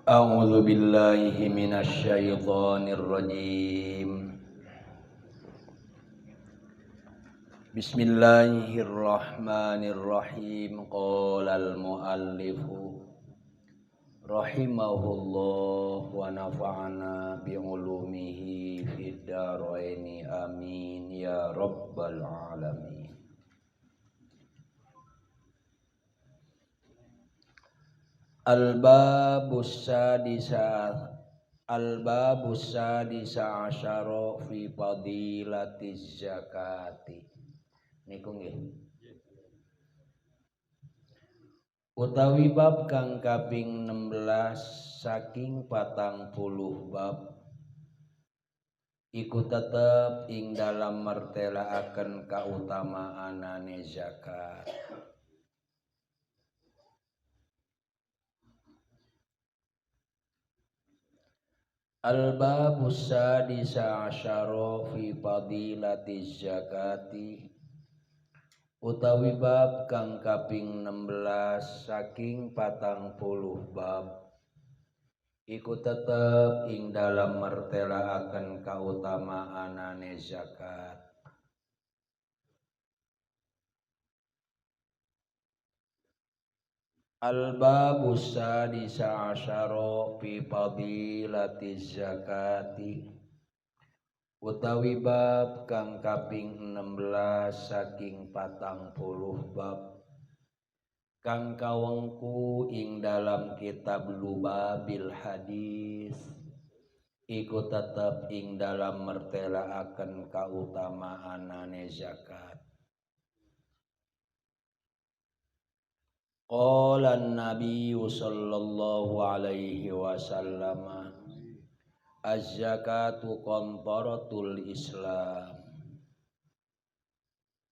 A'udzu billahi minasy syaithanir rajim. Bismillahirrahmanirrahim. Qalal muallifu rahimahullah wa nafa'ana bi ulumihi fid dharain amin ya rabbal alamin. Al-babus sadisa asyara fi fadilatiz zakati. Niku nggih. Utawi bab kang kaping 16 saking 40 bab iku tetep ing dalam martelaaken kautamaanane zakat. Al-babus sadisa asyara fi fadilatiz zakati. Utawi bab kang kaping 16 saking 40 bab iku tetep ing dalam martelaaken kautamaanane zakat. Al-babus sadisa asyara fi fadilatiz zakati. Utawi bab kang kaping 16 saking 40 bab kang kawengku ing dalam kitab Lubabil Hadis iku tetep ing dalam mertelaaken kautamaanane zakat. Qala an-nabiy sallallahu alaihi wasallam az-zakatu qantaratul Islam.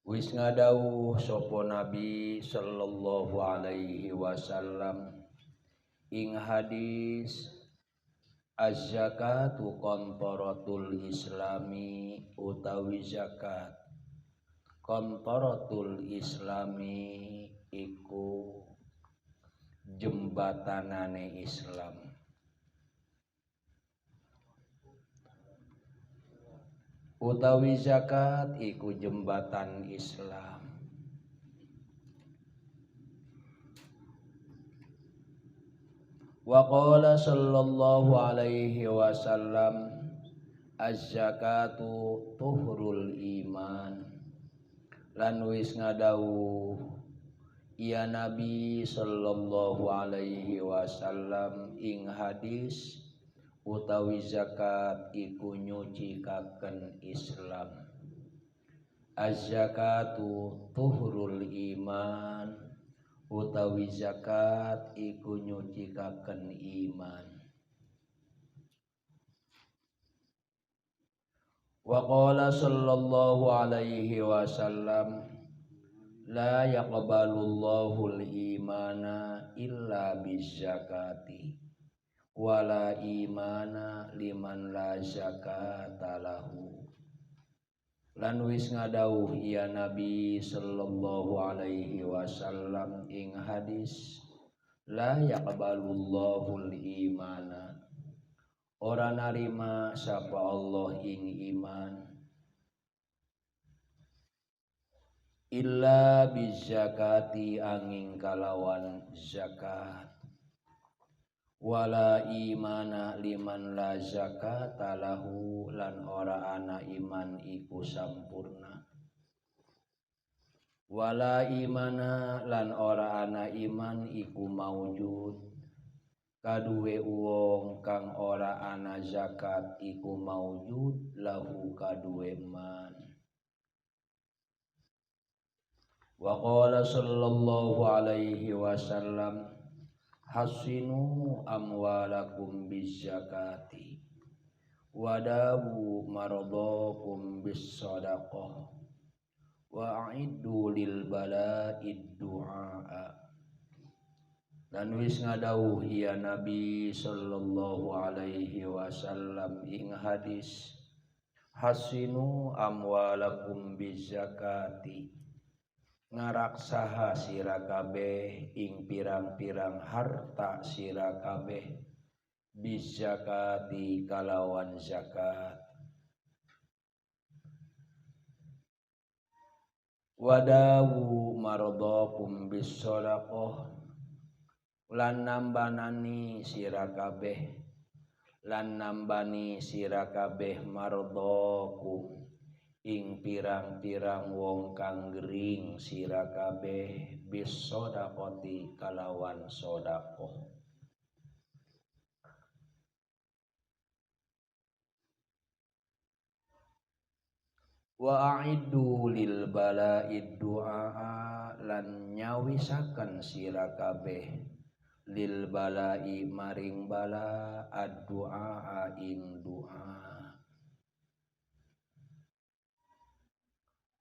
Wis ngadawuh sapa Nabi sallallahu alaihi wasallam ing hadis az-zakatu qantaratul Islami utawi zakat. Qantaratul Islami iku jembatanane Islam. Utawi zakat iku jembatan Islam. Wa qala sallallahu alaihi wasallam az-zakatu tuhrul iman. Lan wis ngadawuh ya Nabi sallallahu alaihi wasallam ing hadis utawi zakat iku nyucikaken Islam. Az-zakatu tuhrul iman. Utawi zakat iku nyucikaken iman. Wa qala sallallahu alaihi wasallam la yaqbalullahu al-imana illa biz-zakati wala imana liman la zakata lahu. Lan wis ngadawuh ya Nabi sallallahu alaihi wasallam ing hadis la yaqbalullahu al-imana. Ora narima sapa Allah ing iman illa biz-zakati angin kalawan zakat. Wala imana liman la zakata lahu. Lan ora ana iman iku sampurna. Wala imana lan ora ana iman iku maujud kaduwe wong kang ora ana zakat iku maujud lahu kaduwe man. Wa qala sallallahu alaihi wasallam hasinu amwalakum bizzakati wadawu maradakum bis-shadaqah wa a'iddu lil bala'id du'a. Dan wis ngadawuh ya Nabi sallallahu alaihi wasallam ing hadis hasinu amwalakum bizzakati. Ngaraksaha sira kabeh ing pirang-pirang harta sira kabeh bizakati kalawan zakat. Wadawu maradhakum bisadaqah lan nambani sira kabeh maradhakum ing pirang-pirang wong kang gering sira kabeh bisadaqati kalawan sedekah. Wa a'iddu lil bala'id du'a lan nyawisaken sira kabeh lil bala'i maring bala ad-du'a ing du'a.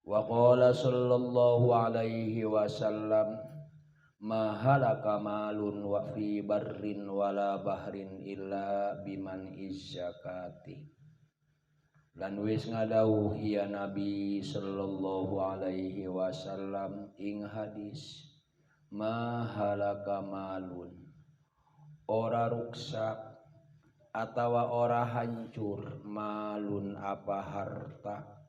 Wa qala sallallahu alaihi wasallam ma halaka malun wa fi barrin wala bahrin illa biman izzakati. Lan wis ngadawuh ya Nabi sallallahu alaihi wasallam ing hadis ma halaka malun ora ruksak atawa ora hancur malun apa harta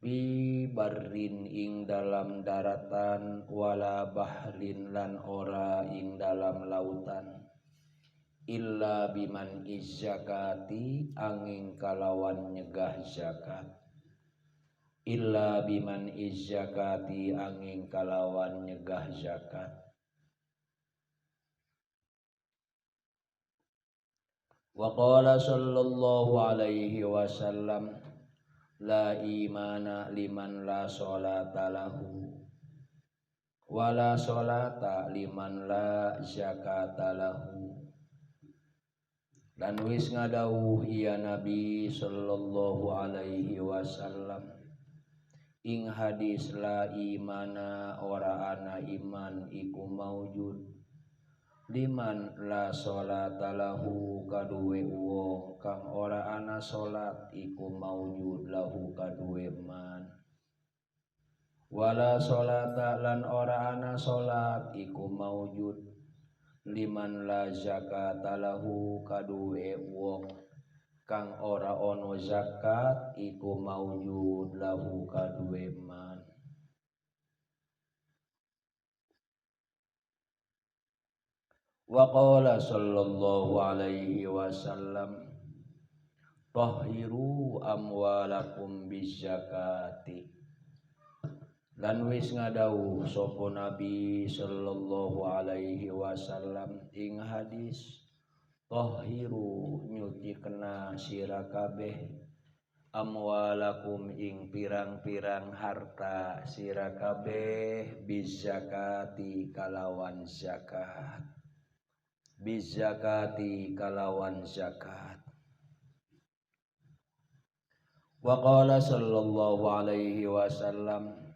fi barrin ing dalam daratan wala bahrin lan ora ing dalam lautan illa biman izzakati angin kalawan nyegah zakat. Illa biman izzakati angin kalawan nyegah zakat. Wa qala sallallahu alaihi wasallam la imana liman la sholata lahu wala sholata liman la zakata lahu. Dan wis ngadawuh ya Nabi sallallahu alaihi wasallam ing hadis la imana ora ana iman iku maujud liman la sholata lahu kaduwe wong kang ora ana salat iku maujud lahu kaduwe man wala sholata lan ora ana salat iku maujud liman la zakata lahu kaduwe wong kang ora ono zakat iku maujud lahu kaduwe man. Wa qala sallallahu alaihi wasallam tahhiru amwalakum bizakati. Dan wis ngadawuh sapa Nabi sallallahu alaihi wasallam ing hadis tahhiru nyuci kena sira kabeh amwalakum ing pirang-pirang harta sira kabeh bizakati kalawan zakat. Bizakati kalawan zakat. Wa qala sallallahu alaihi wasallam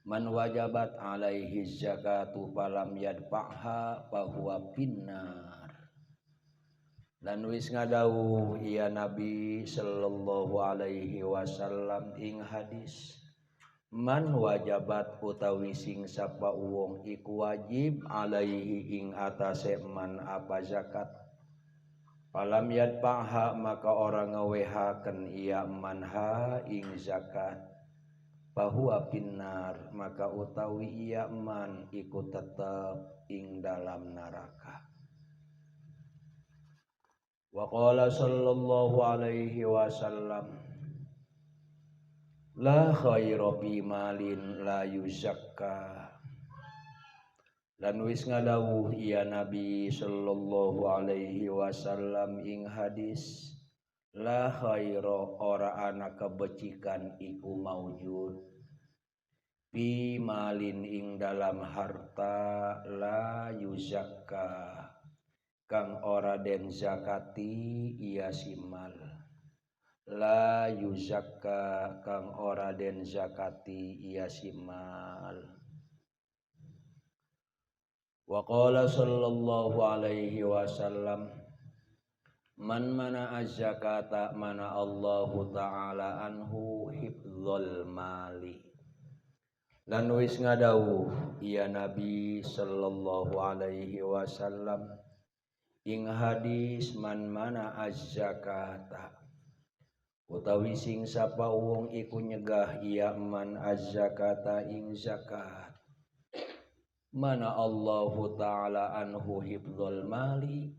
man wajabat alaihi zakatu falam yadfa'ha fahuwa finnar. Dan wis ngadawuh ya Nabi sallallahu alaihi wasallam ing hadis man wajabat utawi sing sapa wong iku wajib alaihi ing atase man apa zakat falam yadfa'ha maka orang ngewehaken iya manha ing zakat bahwa pinnar maka utawi iya man iku tetep ing dalam neraka. Wa qala sallallahu alaihi wasallam la khaira fi malin la yuzakka. Dan wis ngadawuh iya Nabi sallallahu alaihi wasallam ing hadis la khaira ora ana kebecikan iku maujud fi malin ing dalam harta la yuzakka kang ora den zakati iya simal la yuzakka kang ora den zakati iya simal. Wa qala sallallahu alaihi wasallam man mana az-zakata mana Allahu ta'ala anhu hifdzul mali. Dan wis ngadawuh ya Nabi sallallahu alaihi wasallam ing hadis man mana az-zakata utawi sing sapa wong iku nyegah iya man az-zakata ing zakat mana Allahu ta'ala anhu hifdzul mali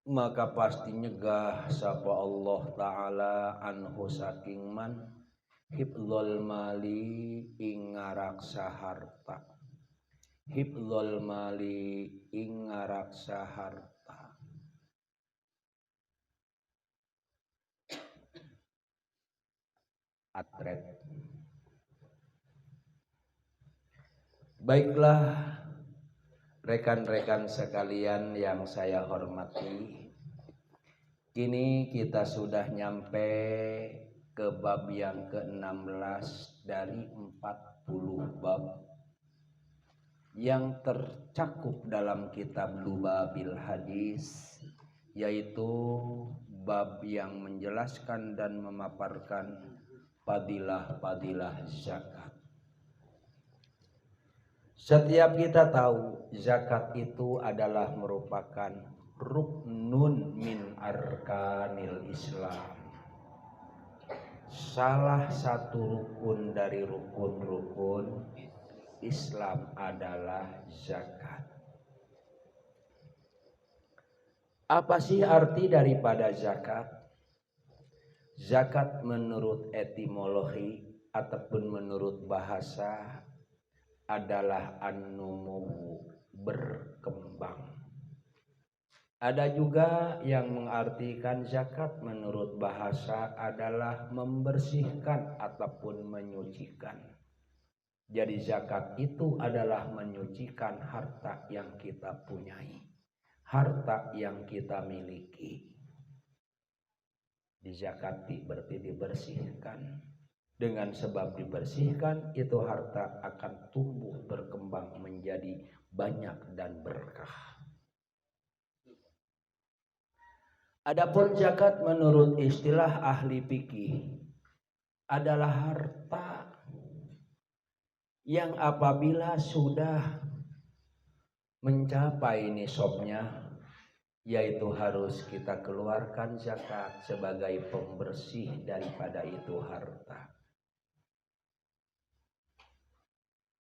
maka pasti nyegah sapa Allah ta'ala anhu saking man hifdzul mali ing ngaraksa harta hifdzul mali ing ngaraksa harta. Atret. Baiklah rekan-rekan sekalian yang saya hormati, kini kita sudah nyampe ke bab yang ke-16 dari 40 bab yang tercakup dalam kitab Lubabil Hadis, yaitu bab yang menjelaskan dan memaparkan fadilah-fadilah zakat. Setiap kita tahu zakat itu adalah merupakan ruknun min arkanil Islam. Salah satu rukun dari rukun-rukun Islam adalah zakat. Apa sih arti daripada zakat? Zakat menurut etimologi ataupun menurut bahasa adalah an-numu, berkembang. Ada juga yang mengartikan zakat menurut bahasa adalah membersihkan ataupun menyucikan. Jadi zakat itu adalah menyucikan harta yang kita punyai, harta yang kita miliki. Dizakati berarti dibersihkan. Dengan sebab dibersihkan itu harta akan tumbuh berkembang menjadi banyak dan berkah. Adapun zakat menurut istilah ahli fikih adalah harta yang apabila sudah mencapai nisabnya, yaitu harus kita keluarkan zakat sebagai pembersih daripada itu harta.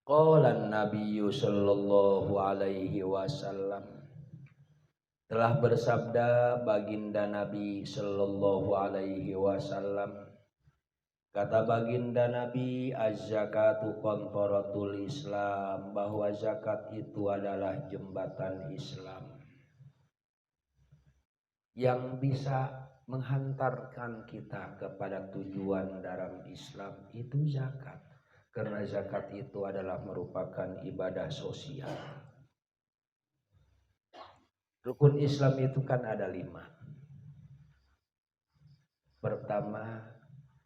Qala Nabi sallallahu alaihi wasallam, telah bersabda baginda Nabi sallallahu alaihi wasallam, kata baginda Nabi, az-zakatu qantaratul Islam, bahwa zakat itu adalah jembatan Islam yang bisa menghantarkan kita kepada tujuan dalam Islam, itu zakat. Karena zakat itu adalah merupakan ibadah sosial. Rukun Islam itu kan ada 5. Pertama,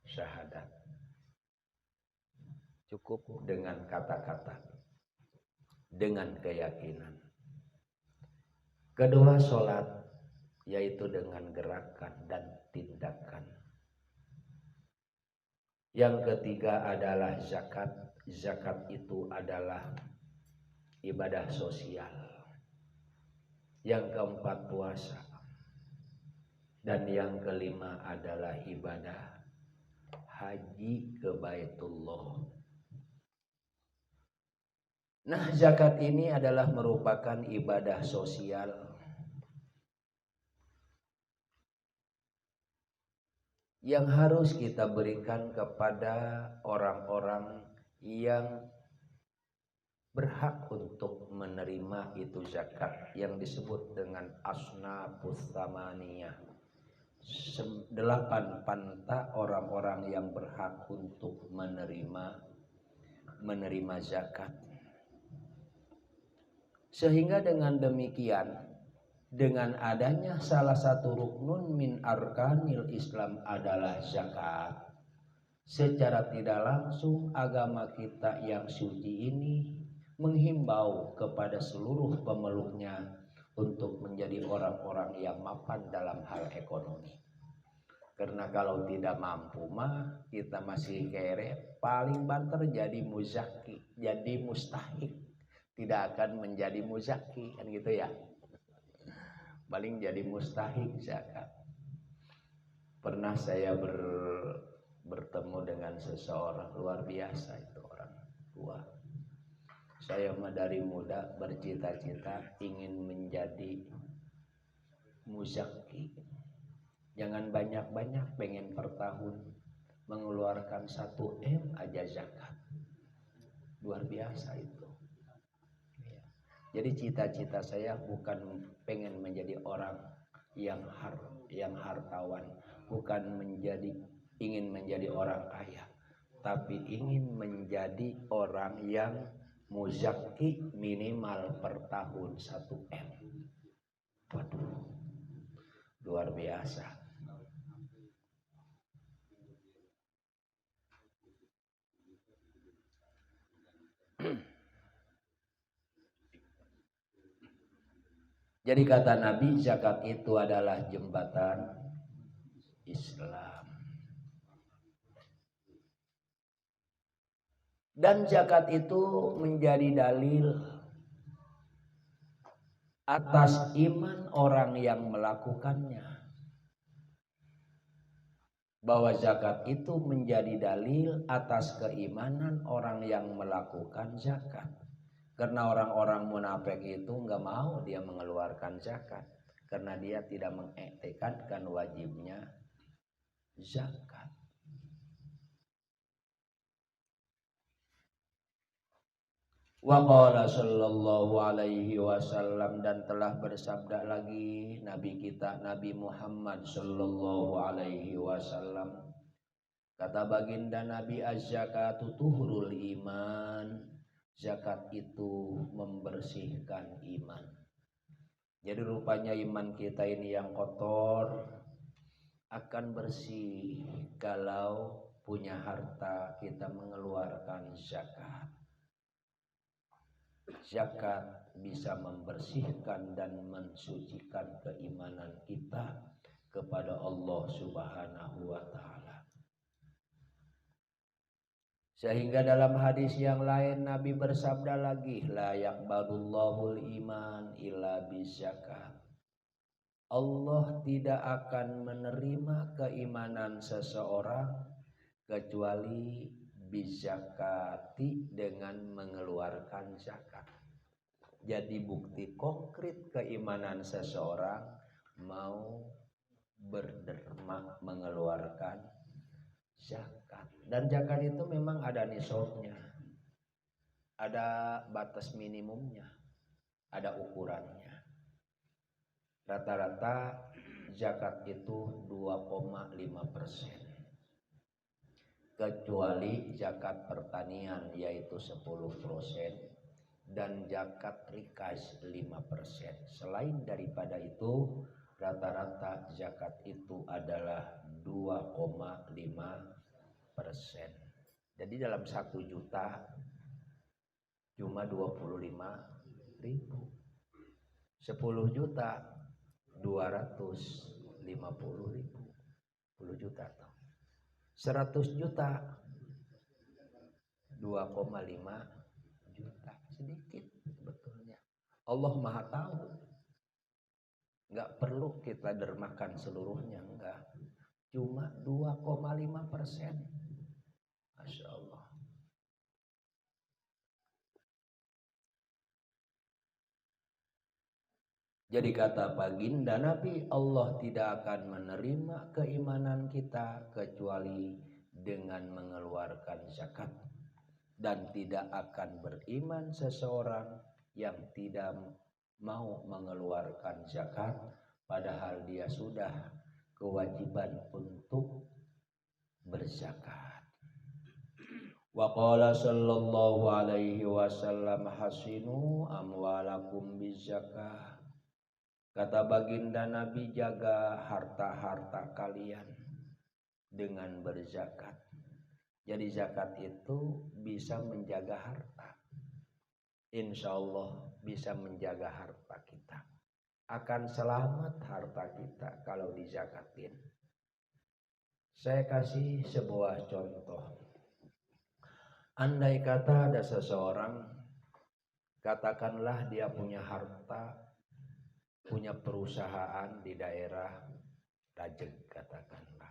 syahadat. Cukup dengan kata-kata, dengan keyakinan. Kedua, sholat, yaitu dengan gerakan dan tindakan. Yang ketiga adalah zakat. Zakat itu adalah ibadah sosial. Yang keempat, puasa. Dan yang kelima adalah ibadah haji ke Baitullah. Nah, zakat ini adalah merupakan ibadah sosial yang harus kita berikan kepada orang-orang yang berhak untuk menerima itu zakat, yang disebut dengan asnafus tsamaniyah. 8 panta orang-orang yang berhak untuk menerima zakat. Sehingga dengan demikian, dengan adanya salah satu ruknun min arkanil Islam adalah zakat, secara tidak langsung agama kita yang suci ini menghimbau kepada seluruh pemeluknya untuk menjadi orang-orang yang mapan dalam hal ekonomi. Karena kalau tidak mampu mah kita masih kere, paling banter jadi muzaki, jadi mustahik, tidak akan menjadi muzaki, kan gitu ya. paling jadi mustahik zakat. Pernah saya bertemu dengan seseorang luar biasa, itu orang tua. Saya mah dari muda bercita-cita ingin menjadi muzaki. Jangan banyak-banyak, pengen per tahun mengeluarkan 1 M aja zakat. Luar biasa itu. Jadi cita-cita saya bukan pengen menjadi orang yang hartawan, bukan ingin menjadi orang kaya, tapi ingin menjadi orang yang muzaki minimal per tahun 1 M. Waduh, luar biasa. Jadi kata Nabi, zakat itu adalah jembatan Islam. Dan zakat itu menjadi dalil atas iman orang yang melakukannya. Bahwa zakat itu menjadi dalil atas keimanan orang yang melakukan zakat. Karena orang-orang munafik itu nggak mau dia mengeluarkan zakat, karena dia tidak mengiktikadkan wajibnya zakat. Wa qala sallallahu alaihi wasallam, dan telah bersabda lagi Nabi kita Nabi Muhammad sallallahu alaihi wasallam, kata baginda Nabi, az-zakatu tuhrul iman. Zakat itu membersihkan iman. Jadi rupanya iman kita ini yang kotor akan bersih kalau punya harta kita mengeluarkan zakat. Zakat bisa membersihkan dan mensucikan keimanan kita kepada Allah Subhanahu wa ta'ala. Sehingga dalam hadis yang lain Nabi bersabda lagi, la yaqbalullahul iman illa bizakat. Allah tidak akan menerima keimanan seseorang kecuali bizakati, dengan mengeluarkan zakat. Jadi bukti konkret keimanan seseorang mau berderma mengeluarkan zakat. Dan zakat itu memang ada nisabnya, ada batas minimumnya, ada ukurannya. Rata-rata zakat itu 2,5%. Kecuali zakat pertanian yaitu 10% dan zakat rikas 5%. Selain daripada itu, rata-rata zakat itu adalah 2,5%. Jadi dalam 1 juta cuma 25.000. 10 juta 250.000. 10 juta toh. 100 juta 2,5 juta. Sedikit sebetulnya. Allah Maha tahu. Enggak perlu kita dermakan seluruhnya, enggak. Cuma 2,5%. Masya Allah. Jadi kata baginda Nabi, Allah tidak akan menerima keimanan kita kecuali dengan mengeluarkan zakat. Dan tidak akan beriman seseorang yang tidak mau mengeluarkan zakat, padahal dia sudah kewajiban untuk berzakat. Wa qala sallallahu alaihi wasallam, hasinu amwalakum bizakah. Kata baginda Nabi, jaga harta-harta kalian dengan berzakat. Jadi zakat itu bisa menjaga harta. Insya Allah bisa menjaga harta kita. Akan selamat harta kita kalau dizakatin. Saya kasih sebuah contoh. Andai kata ada seseorang, katakanlah dia punya harta punya perusahaan di daerah Rajeg katakanlah.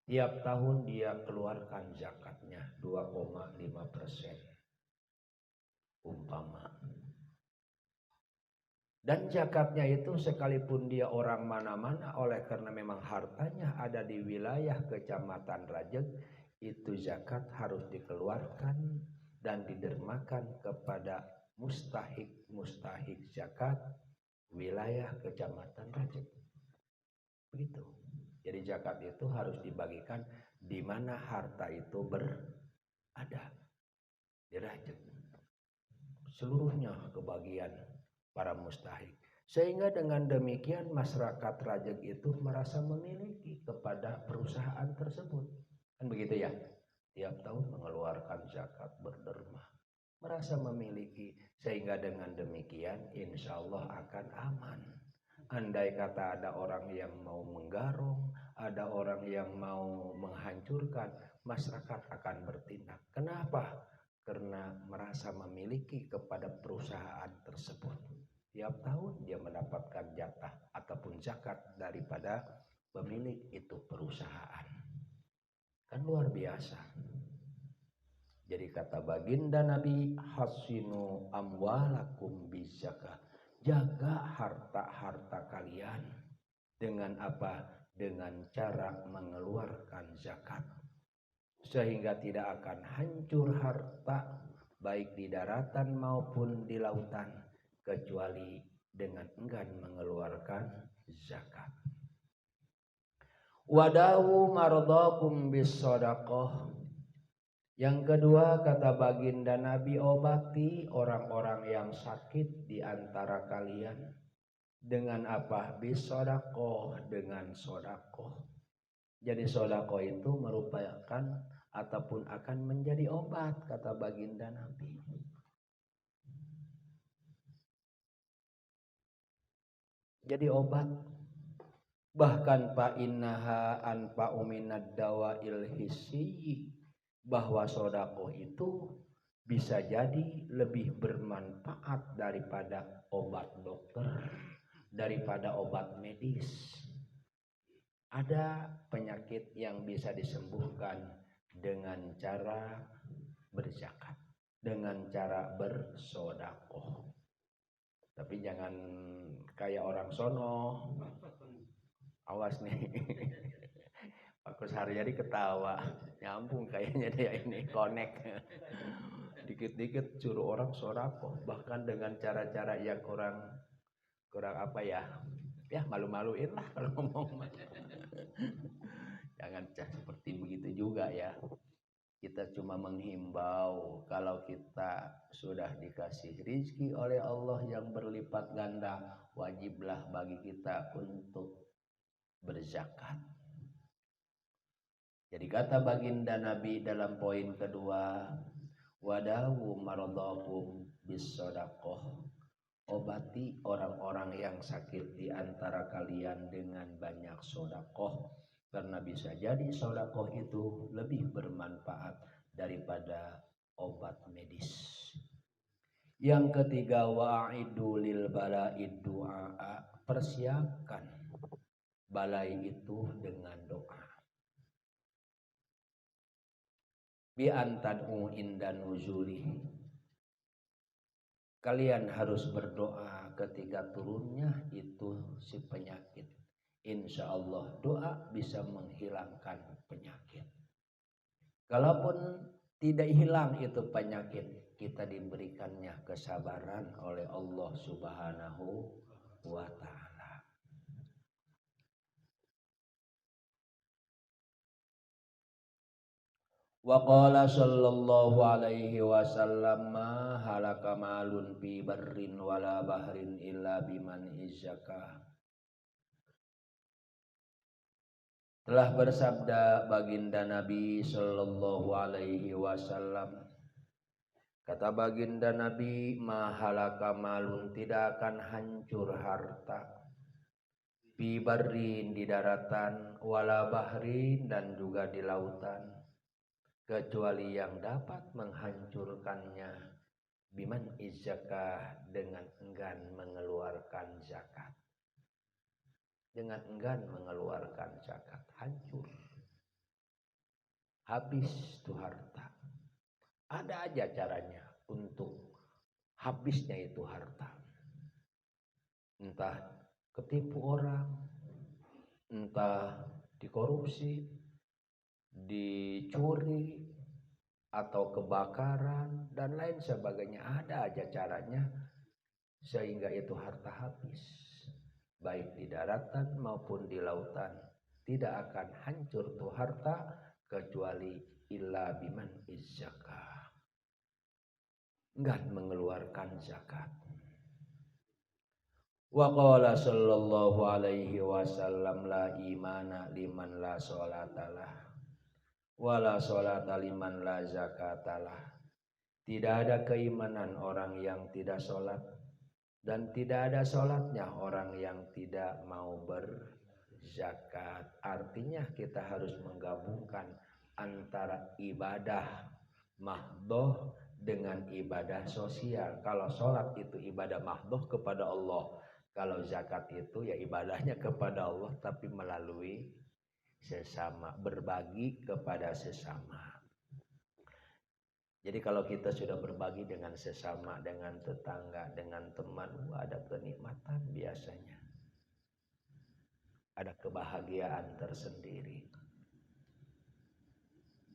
Tiap tahun dia keluarkan zakatnya 2,5% umpama. Dan zakatnya itu sekalipun dia orang mana-mana, oleh karena memang hartanya ada di wilayah kecamatan Rajeg, itu zakat harus dikeluarkan dan didermakan kepada mustahik zakat wilayah kecamatan Rajeg. Begitu. Jadi zakat itu harus dibagikan di mana harta itu berada. Di Rajeg. Seluruhnya kebagian para mustahik. Sehingga dengan demikian masyarakat Rajeg itu merasa memiliki kepada perusahaan tersebut. Kan begitu ya? Tiap tahun mengeluarkan zakat berderma. Merasa memiliki. Sehingga dengan demikian insya Allah akan aman. Andai kata ada orang yang mau menggarong, ada orang yang mau menghancurkan, masyarakat akan bertindak. Kenapa? Karena merasa memiliki kepada perusahaan tersebut. Tiap tahun dia mendapatkan jatah ataupun zakat daripada pemilik itu perusahaan. Kan luar biasa. Jadi kata baginda Nabi, hasinu amwalakum bizakat. Jaga harta-harta kalian dengan apa? Dengan cara mengeluarkan zakat. Sehingga tidak akan hancur harta baik di daratan maupun di lautan kecuali dengan enggan mengeluarkan zakat. Wadawu maradakum bis-shadaqah. Yang kedua kata baginda Nabi, obati orang-orang yang sakit di antara kalian dengan apa? Bis-shadaqah, dengan sedekah. Jadi sedekah itu merupakan ataupun akan menjadi obat kata baginda Nabi. Jadi obat. Bahkan fa innaha anfa'u minad dawa'il hissi, bahwa sedekah itu bisa jadi lebih bermanfaat daripada obat dokter, daripada obat medis. Ada penyakit yang bisa disembuhkan dengan cara berzakat, dengan cara bersedekah. Tapi jangan kayak orang sono. Awas nih. Pak Haryadi ketawa. Nyambung kayaknya dia ini connect. Dikit-dikit suruh orang sedekah, bahkan dengan cara-cara yang kurang apa ya? Ya malu-maluin lah kalau ngomong. Jangan seperti begitu juga ya. Kita cuma menghimbau kalau kita sudah dikasih rizki oleh Allah yang berlipat ganda, wajiblah bagi kita untuk berzakat. Jadi kata baginda Nabi dalam poin kedua, wadawu maradakum bis-shadaqah. Obati orang-orang yang sakit di antara kalian dengan banyak sedekah, karena bisa jadi sedekah itu lebih bermanfaat daripada obat medis. Yang ketiga, wa'idu lil bala'id du'a, persiapkan balai itu dengan doa. Bi antad'u inda nuzuli, kalian harus berdoa ketika turunnya itu si penyakit. Insya Allah doa bisa menghilangkan penyakit. Kalaupun tidak hilang itu penyakit, kita diberikannya kesabaran oleh Allah Subhanahu wa ta'ala. Wa qala sallallahu alaihi wasallam, ma halaka malun fi barrin wala bahrin illa biman izzaka. Telah bersabda baginda Nabi sallallahu alaihi wasallam, kata baginda Nabi, ma halaka malun, tidak akan hancur harta, fi barrin, di daratan, wala bahrin, dan juga di lautan, kecuali yang dapat menghancurkannya biman zakah, dengan enggan mengeluarkan zakat. Dengan enggan mengeluarkan zakat, hancur, habis tuh harta. Ada aja caranya untuk habisnya itu harta. Entah ketipu orang, entah dikorupsi, dicuri, atau kebakaran dan lain sebagainya. Ada aja caranya sehingga itu harta habis, baik di daratan maupun di lautan. Tidak akan hancur tuh harta kecuali illa biman zakah, enggak mengeluarkan zakat. Wa qala sallallahu alaihi wasallam la imana liman la sholatalah wala sholata liman la zakatalah. Tidak ada keimanan orang yang tidak sholat, dan tidak ada sholatnya orang yang tidak mau berzakat. Artinya kita harus menggabungkan antara ibadah mahdoh dengan ibadah sosial. Kalau sholat itu ibadah mahdoh kepada Allah, kalau zakat itu ya ibadahnya kepada Allah tapi melalui sesama, berbagi kepada sesama. Jadi kalau kita sudah berbagi dengan sesama, dengan tetangga, dengan teman, ada kenikmatan biasanya. Ada kebahagiaan tersendiri.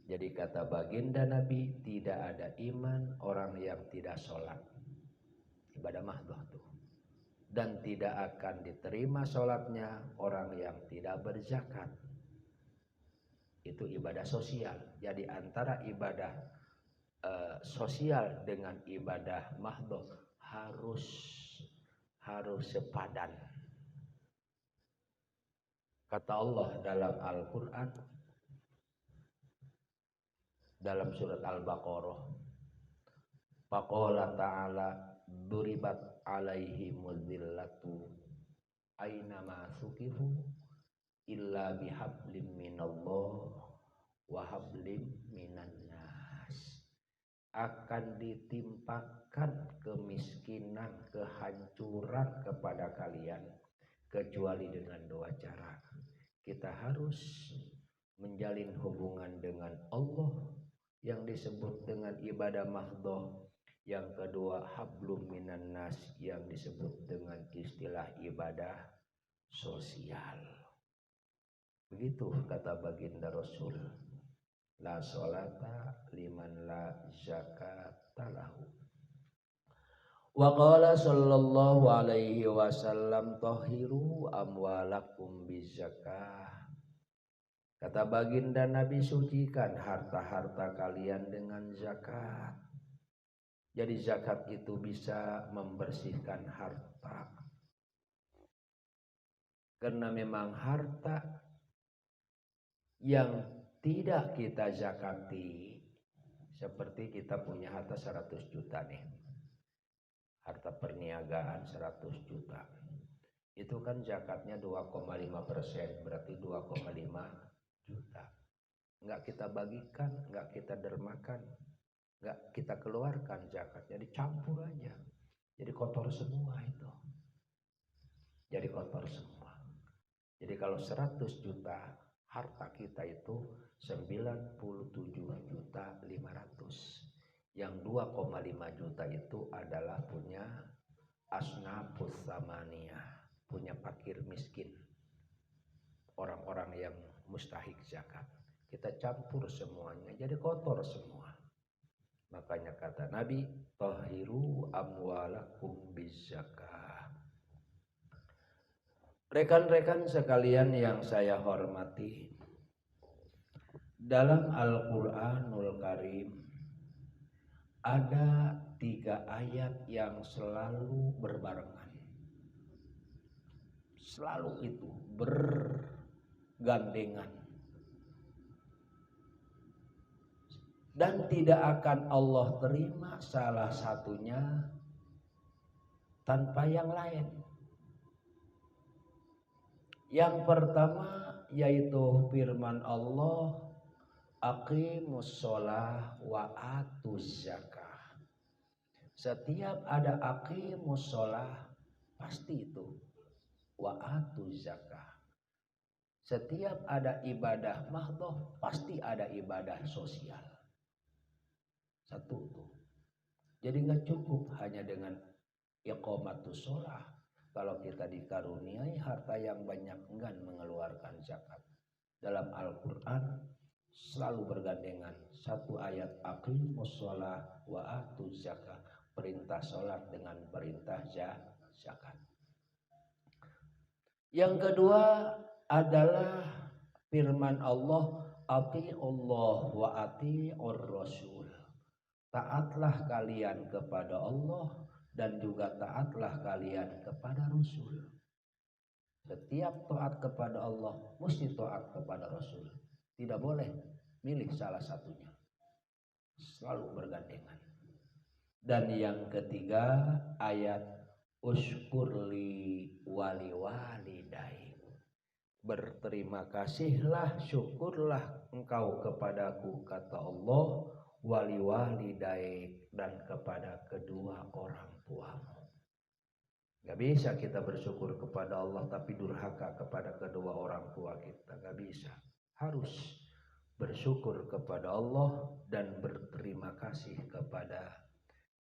Jadi kata baginda Nabi, tidak ada iman orang yang tidak sholat. Ibadah mahdoh tuh. Dan tidak akan diterima sholatnya orang yang tidak berzakat. Itu ibadah sosial. Jadi antara ibadah sosial dengan ibadah mahdoh harus sepadan. Kata Allah dalam Al-Quran, dalam surat Al-Baqarah, faqala ta'ala duribat alaihimul dhillatu aynama sukifu illa bihablim minallah wa hablim minan nas. Akan ditimpakan kemiskinan, kehancuran kepada kalian kecuali dengan dua cara. Kita harus menjalin hubungan dengan Allah yang disebut dengan ibadah mahdoh. Yang kedua, hablum minan nas yang disebut dengan istilah ibadah sosial. Begitu kata baginda Rasul. La sholata liman la zakata lahu. Wa qala sallallahu alaihi wasallam tahiru amwalakum bizakah. Kata baginda Nabi, sucikan harta-harta kalian dengan zakat. Jadi zakat itu bisa membersihkan harta. Karena memang harta yang tidak kita zakati, seperti kita punya harta 100 juta nih, harta perniagaan 100 juta, itu kan zakatnya 2,5%, berarti 2,5 juta. Enggak kita bagikan, enggak kita dermakan, enggak kita keluarkan zakatnya, dicampur aja, jadi kotor semua itu, jadi kotor semua. Jadi kalau 100 juta harta kita itu 97.500.000. Yang 2,5 juta itu adalah punya asnafus samaniyah, punya fakir miskin, orang-orang yang mustahik zakat. Kita campur semuanya, jadi kotor semua. Makanya kata Nabi, tahiru amwalakum bizakah. Rekan-rekan sekalian yang saya hormati, dalam Al-Quranul Karim ada 3 ayat yang selalu berbarengan. Selalu itu bergandengan. Dan tidak akan Allah terima salah satunya tanpa yang lain. Yang pertama yaitu firman Allah, aqimus sholah wa atuz zakah. Setiap ada aqimus sholah pasti itu wa atuz zakah. Setiap ada ibadah mahdhah pasti ada ibadah sosial. Satu tuh. Jadi nggak cukup hanya dengan iqamatus sholah. Kalau kita dikaruniai harta yang banyak enggan mengeluarkan zakat. Dalam Al-Quran selalu bergandengan satu ayat aqimus sholah wa atuz zakah, perintah sholat dengan perintah zakat. Yang kedua adalah firman Allah, ati'ullah wa ati'ur rasul. Taatlah kalian kepada Allah dan juga taatlah kalian kepada Rasul. Setiap taat kepada Allah mesti taat kepada Rasul. Tidak boleh milih salah satunya. Selalu bergandengan. Dan yang ketiga ayat uskurli wali walidai. Berterima kasihlah, syukurlah engkau kepadaku, kata Allah, wali walidai, dan kepada kedua orang tuamu. Gak bisa kita bersyukur kepada Allah tapi durhaka kepada kedua orang tua kita. Gak bisa. Harus bersyukur kepada Allah dan berterima kasih kepada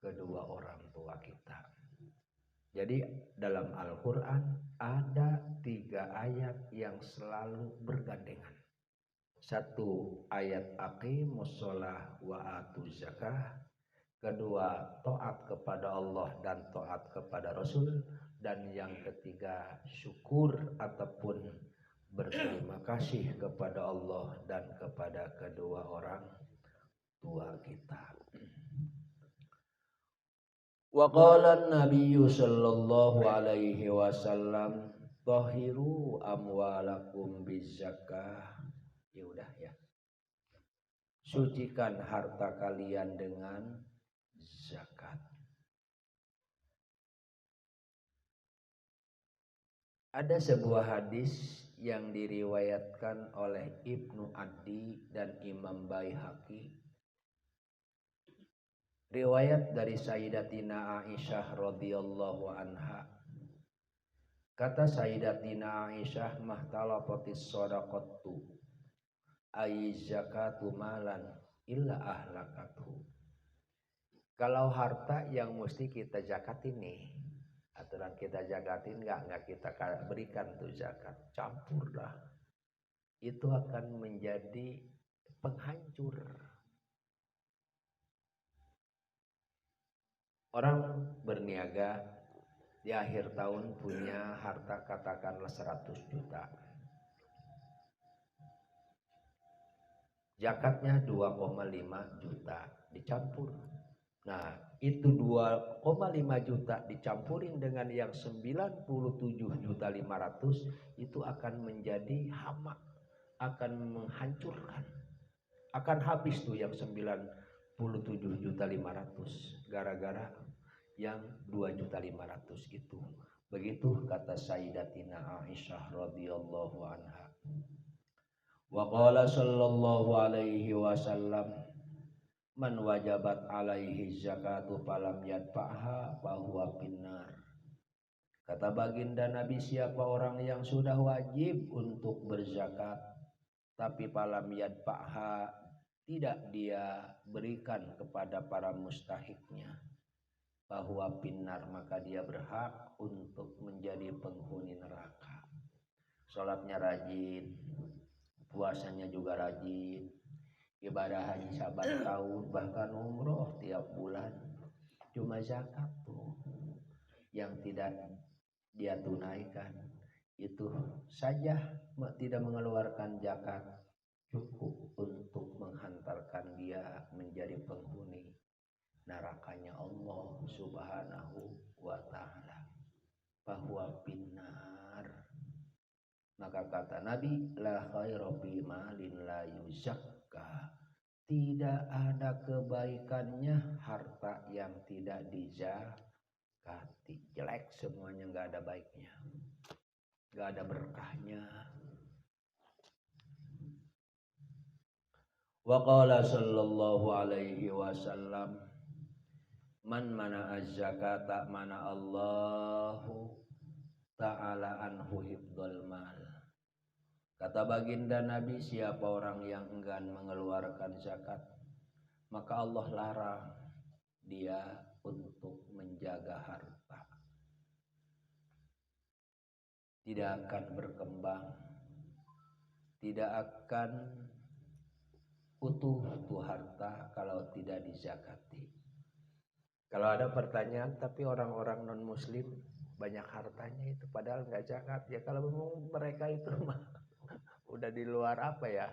kedua orang tua kita. Jadi dalam Al-Quran ada 3 ayat yang selalu bergandengan. Satu ayat aqimus sholah wa atuz zakah. Kedua taat kepada Allah dan taat kepada Rasul. Dan yang ketiga syukur ataupun berterima kasih kepada Allah dan kepada kedua orang tua kita. Wa qala an-nabiy sallallahu alaihi wasallam tahiru amwalakum bizakah. Ya udah ya. Sucikan harta kalian dengan zakat. Ada sebuah hadis yang diriwayatkan oleh Ibnu Adi dan Imam Baihaqi. Riwayat dari Sayyidatina Aisyah radhiyallahu anha. Kata Sayyidatina Aisyah, mahtalafatis shadaqatu ay zakatu malan illa ahlakathu. Kalau harta yang mesti kita zakatin nih, aturan kita zakatin enggak kita berikan tuh zakat, campurlah. Itu akan menjadi penghancur. Orang berniaga di akhir tahun punya harta katakanlah 100 juta. Zakatnya 2,5 juta dicampur. Nah, itu 2,5 juta dicampurin dengan yang 97 juta 500 itu akan menjadi hama, akan menghancurkan. Akan habis tuh yang 97 juta 500 gara-gara yang 2 juta 500 itu. Begitu kata Sayyidatina Aisyah radhiyallahu anha. Wa qala sallallahu alaihi wasallam man wajabat alaihi zakatu falam yadfa'ha fahuwa finnar. Kata baginda Nabi, siapa orang yang sudah wajib untuk berzakat tapi falam yadfa'ha, tidak dia berikan kepada para mustahiknya, bahwa finnar, maka dia berhak untuk menjadi penghuni neraka. Salatnya rajin, puasanya juga rajin, ibadah haji saban tahun, bahkan umroh tiap bulan. Cuma zakat tuh yang tidak dia tunaikan, itu saja tidak mengeluarkan zakat cukup untuk menghantarkan dia menjadi penghuni nerakanya Allah subhanahu wa ta'ala, bahwa binar. Maka kata Nabi, la khaira fi malin la yuzakka, tidak ada kebaikannya harta yang tidak dizakati. Jelek semuanya, nggak ada baiknya, nggak ada berkahnya. Wa qala sallallahu alaihi wasallam Man mana az-zakata mana Allahu ta'ala anhu hifdzul mal. Kata baginda Nabi, siapa orang yang enggan mengeluarkan zakat, maka Allah larang dia untuk menjaga harta. Tidak akan berkembang, tidak akan utuh tuh harta kalau tidak dizakati. Kalau ada pertanyaan, tapi orang-orang non muslim banyak hartanya itu padahal nggak zakat, ya kalau memang mereka itu mah udah di luar apa ya,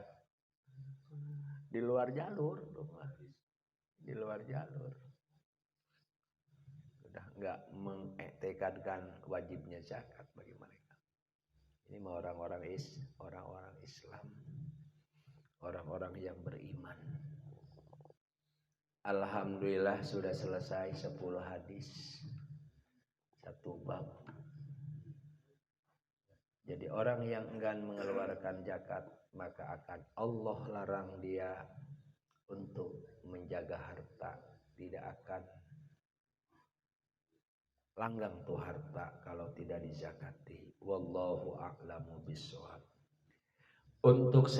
di luar jalur, di luar jalur, udah nggak mengektekadkan wajibnya zakat bagi mereka. Ini mah orang-orang Islam, orang-orang yang beriman. Alhamdulillah sudah selesai 10 hadis, 1 bab. Jadi orang yang enggan mengeluarkan zakat, maka akan Allah larang dia untuk menjaga harta. Tidak akan langgang tuh harta kalau tidak dizakati. Wallahu a'lamu bishawab. Untuk